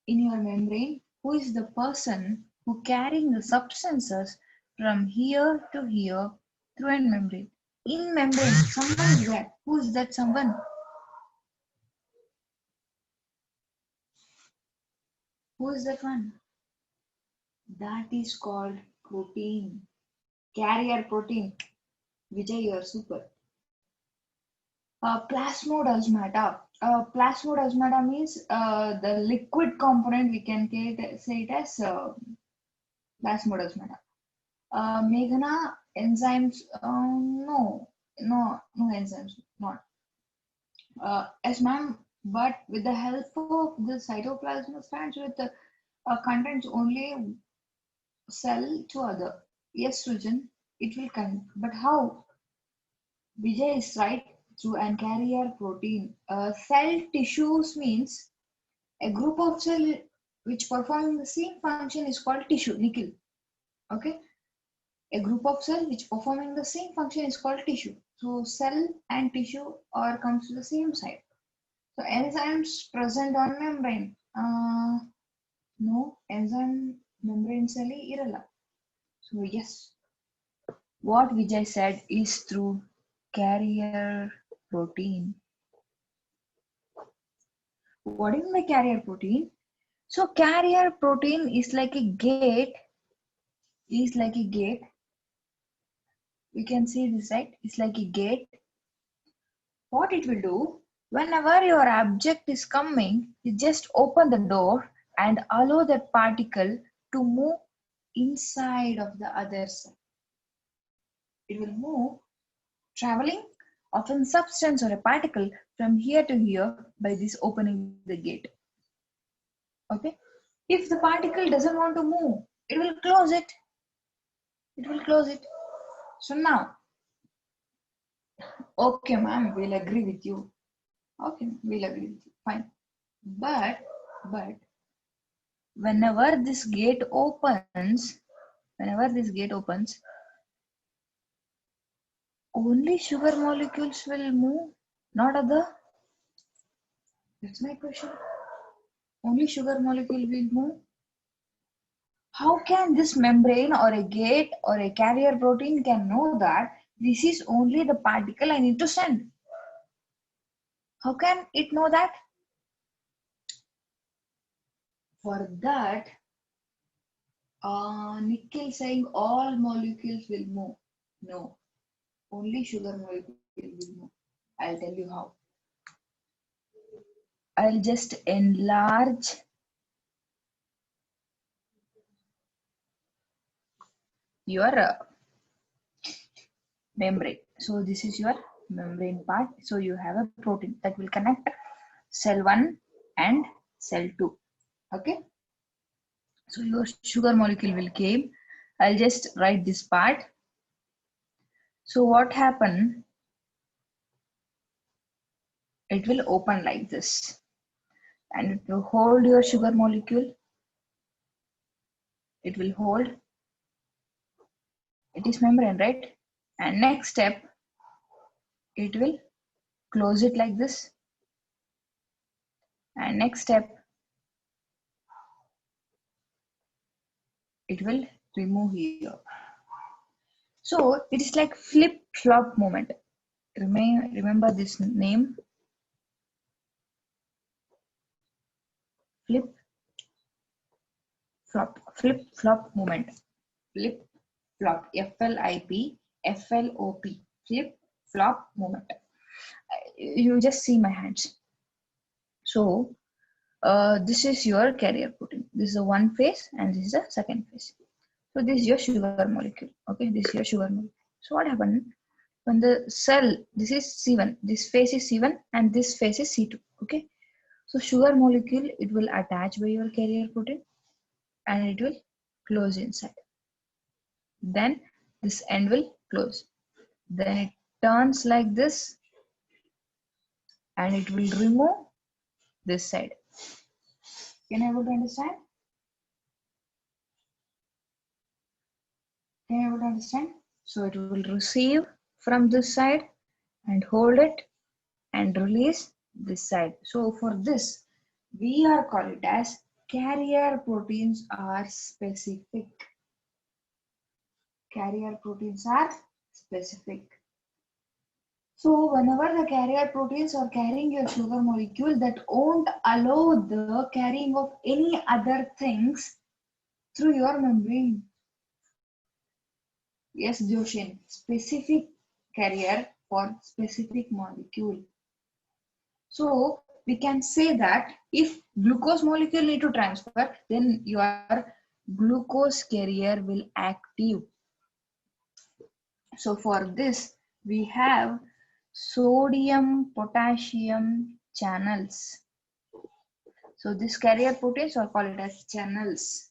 in your membrane, who is the person who carrying the substances from here to here through a membrane. In membrane, someone is there. Who is that someone? Who is that one? That is called protein. Carrier protein. Vijay, you are super. Plasmodesmata. Plasmodesmata means the liquid component. We can say it as plasmodesmata. Meghana, enzymes, no enzymes, not. Yes, ma'am, but with the help of the cytoplasm stands with the contains only cell to other. Yes, Sujan, it will connect. But how? Vijay is right through an carrier protein. Cell tissues means a group of cell which performing the same function is called tissue. Nikhil. Okay. A group of cell which performing the same function is called tissue. So cell and tissue are comes to the same side. So enzymes present on membrane. No, enzyme membrane cell irala. So yes, what Vijay said is through carrier protein. What is my carrier protein? So carrier protein is like a gate. Is like a gate. We can see this, right? It's like a gate. What it will do, whenever your object is coming, you just open the door and allow that particle to move inside of the other side. It will move, traveling of a substance or a particle from here to here by this opening the gate. Okay. If the particle doesn't want to move, it will close it. It will close it. So now, okay, ma'am, we'll agree with you. Okay, we'll agree with you. Fine. But whenever this gate opens, only sugar molecules will move, not other. That's my question. Only sugar molecule will move. How can this membrane or a gate or a carrier protein can know that this is only the particle I need to send? How can it know that? For that, Nikhil saying all molecules will move. No, only sugar molecule will move. I'll tell you how. I'll just enlarge your membrane. So this is your membrane part. So you have a protein that will connect cell 1 and cell 2. Okay. So your sugar molecule will came. I'll just write this part. So what happened? It will open like this. And it will hold your sugar molecule. It will hold. It is membrane, right? And next step, it will close it like this. And next step, it will remove here. So it is like flip-flop moment. Remember this name. Flip-flop moment. Flip-flop. F-L-I-P, F-L-O-P. Flip-flop moment. You just see my hands. So this is your carrier protein. This is the one phase and this is the second phase. So this is your sugar molecule. Okay, this is your sugar molecule. So what happened when the cell, this is C1, this phase is C1 and this phase is C2. Okay, so sugar molecule, it will attach by your carrier protein and it will close inside. Then this end will close. Then it turns like this and it will remove this side. Can you able to understand? Can you able to understand? So it will receive from this side and hold it and release this side. So for this, we are called it as carrier proteins are specific. Carrier proteins are specific. So whenever the carrier proteins are carrying your sugar molecule, that won't allow the carrying of any other things through your membrane. Yes, Joshin, specific carrier for specific molecule. So we can say that if glucose molecule need to transfer, then your glucose carrier will active. So for this, we have sodium potassium channels. So this carrier proteins are called as channels.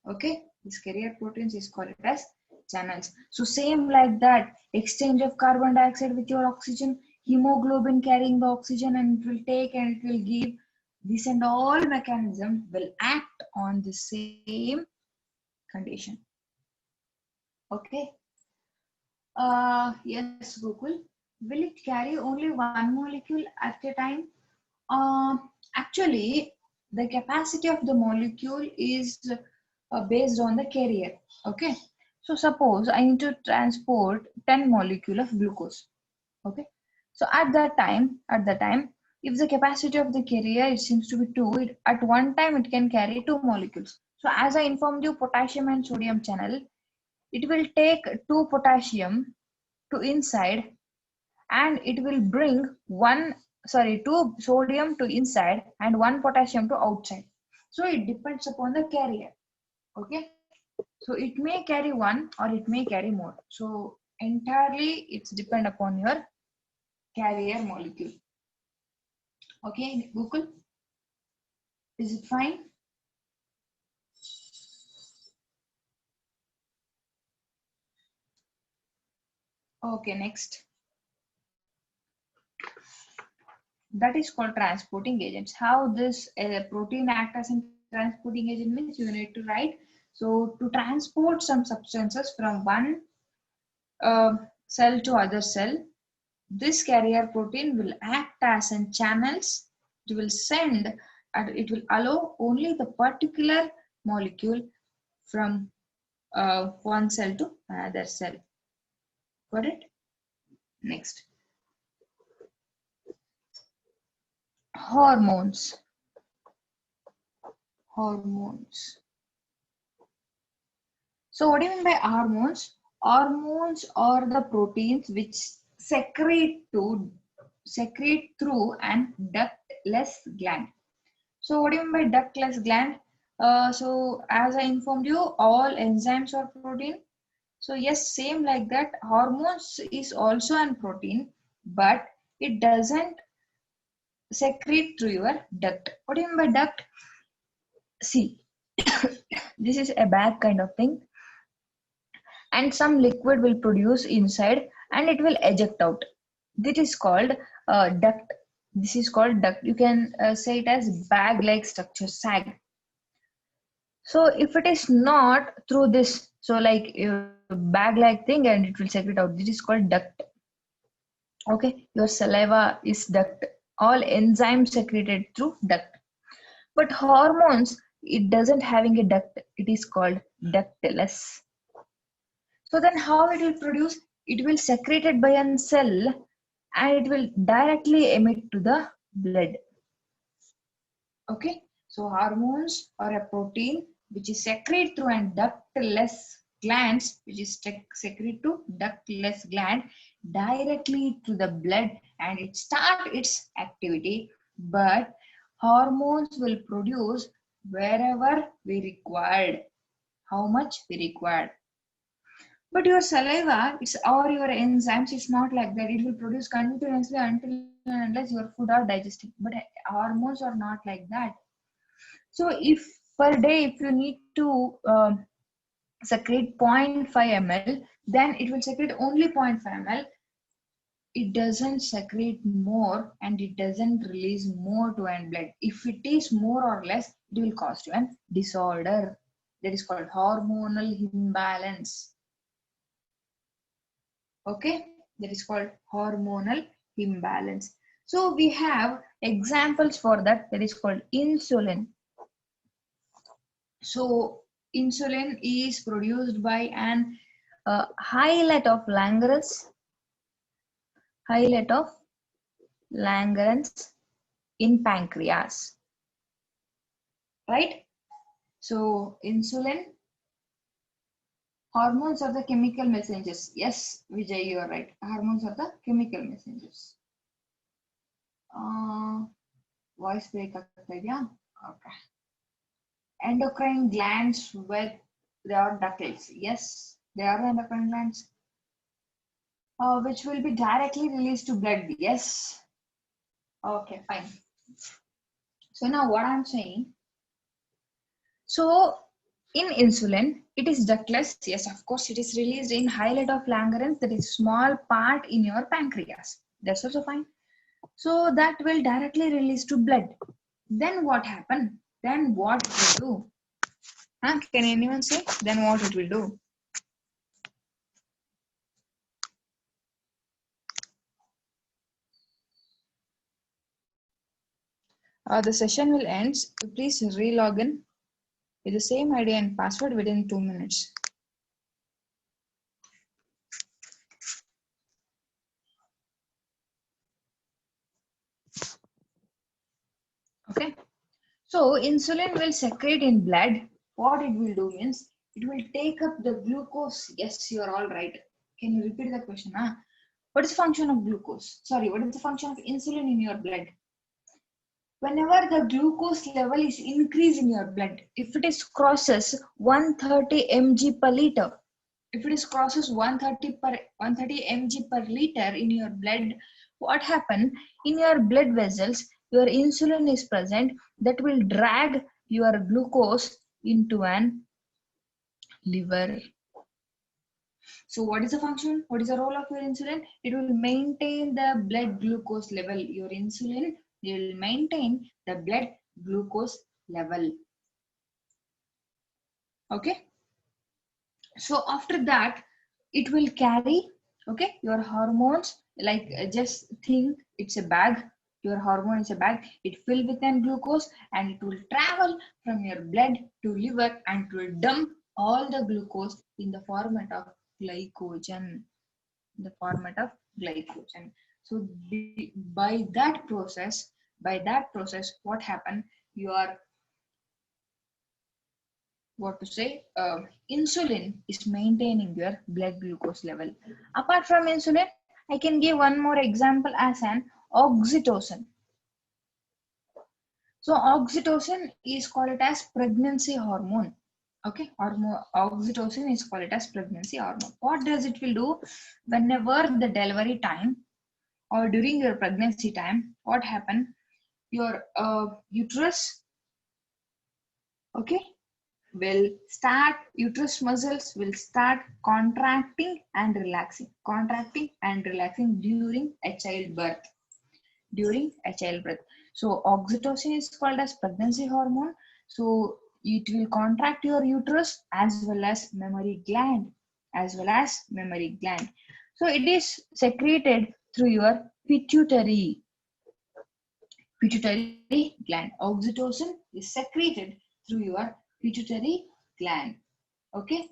Okay, this carrier proteins is called as channels. So same like that, exchange of carbon dioxide with your oxygen, hemoglobin carrying the oxygen, and it will take and it will give. This and all mechanism will act on the same condition. Okay. Yes, Gokul. Will it carry only one molecule at a time? Actually, the capacity of the molecule is based on the carrier. Okay. So suppose I need to transport 10 molecule of glucose. Okay. So at that time, if the capacity of the carrier it seems to be 2, at one time it can carry 2 molecules. So as I informed you, potassium and sodium channel, it will take 2 potassium to inside and it will bring 2 sodium to inside and 1 potassium to outside. So it depends upon the carrier. Okay, so it may carry 1 or it may carry more. So entirely it's depend upon your carrier molecule. Okay, Google, is it fine? Okay, next. That is called transporting agents. How this protein acts as a transporting agent means you need to write. So to transport some substances from one cell to other cell, this carrier protein will act as in channels. It will send and it will allow only the particular molecule from one cell to another cell. Got it? Next. Hormones. Hormones. So what do you mean by hormones? Hormones are the proteins which secrete through an ductless gland. So what do you mean by ductless gland? So as I informed you, all enzymes are protein. So yes, same like that. Hormones is also an protein, but it doesn't secrete through your duct. What do you mean by duct? See, this is a bag kind of thing, and some liquid will produce inside and it will eject out. This is called duct. This is called duct. You can say it as bag-like structure, sag. So if it is not through this, so like a bag-like thing and it will secrete out, this is called duct. Okay, your saliva is duct. All enzymes secreted through duct. But hormones, it doesn't having a duct. It is called ductless. So then how it will produce? It will secrete it by a cell and it will directly emit to the blood. Okay, so hormones are a protein which is secreted through a ductless glands, which is secreted to ductless gland directly to the blood and it start its activity. But hormones will produce wherever we required, how much we required. But your saliva, it's or your enzymes, it's not like that. It will produce continuously until and unless your food are digesting. But hormones are not like that. So if per day, if you need to secrete 0.5 ml, then it will secrete only 0.5 ml. It doesn't secrete more and it doesn't release more to end blood. If it is more or less, it will cause you a disorder. That is called hormonal imbalance. Okay, that is called hormonal imbalance. So we have examples for that. That is called insulin. So insulin is produced by an islet of Langerhans in pancreas, right? So insulin, hormones are the chemical messengers. Yes, Vijay, you are right. Hormones are the chemical messengers. Voice break ಆಗ್ತಾ ಇದೆಯಾ? Okay. Endocrine glands with they are ductles. Yes, they are the endocrine glands, which will be directly released to blood. Yes. Okay, fine. So now what I'm saying. So in insulin, it is ductless. Yes, of course, it is released in islet of Langerhans, that is small part in your pancreas. That's also fine. So that will directly release to blood. Then what happen? Then what it will do? Can anyone say? Then what it will do? The session will end. Please re-log in with the same ID and password within 2 minutes. Okay. So insulin will secrete in blood. What it will do means it will take up the glucose. Yes, you are all right. Can you repeat the question? What is the function of glucose? Sorry, what is the function of insulin in your blood? Whenever the glucose level is increased in your blood, if it is crosses 130 mg per liter, if it is crosses 130 mg per liter in your blood, what happen in your blood vessels? Your insulin is present that will drag your glucose into an liver. So what is the function? What is the role of your insulin? It will maintain the blood glucose level. Your insulin will maintain the blood glucose level. Okay. So after that, it will carry, okay, your hormones. Like just think it's a bag. Your hormone is a bag. It filled with an glucose and it will travel from your blood to liver and it will dump all the glucose in the format of glycogen. The format of glycogen. So by that process, what happened? Your what to say? Insulin is maintaining your blood glucose level. Apart from insulin, I can give one more example as an oxytocin. So oxytocin is called as pregnancy hormone. Okay, oxytocin is called as pregnancy hormone. What does it will do? Whenever the delivery time or during your pregnancy time, what happen? Your uterus, okay, will start, uterus muscles will start contracting and relaxing during a childbirth. So oxytocin is called as pregnancy hormone. So it will contract your uterus as well as mammary gland, So it is secreted through your pituitary gland. Oxytocin is secreted through your pituitary gland. Okay,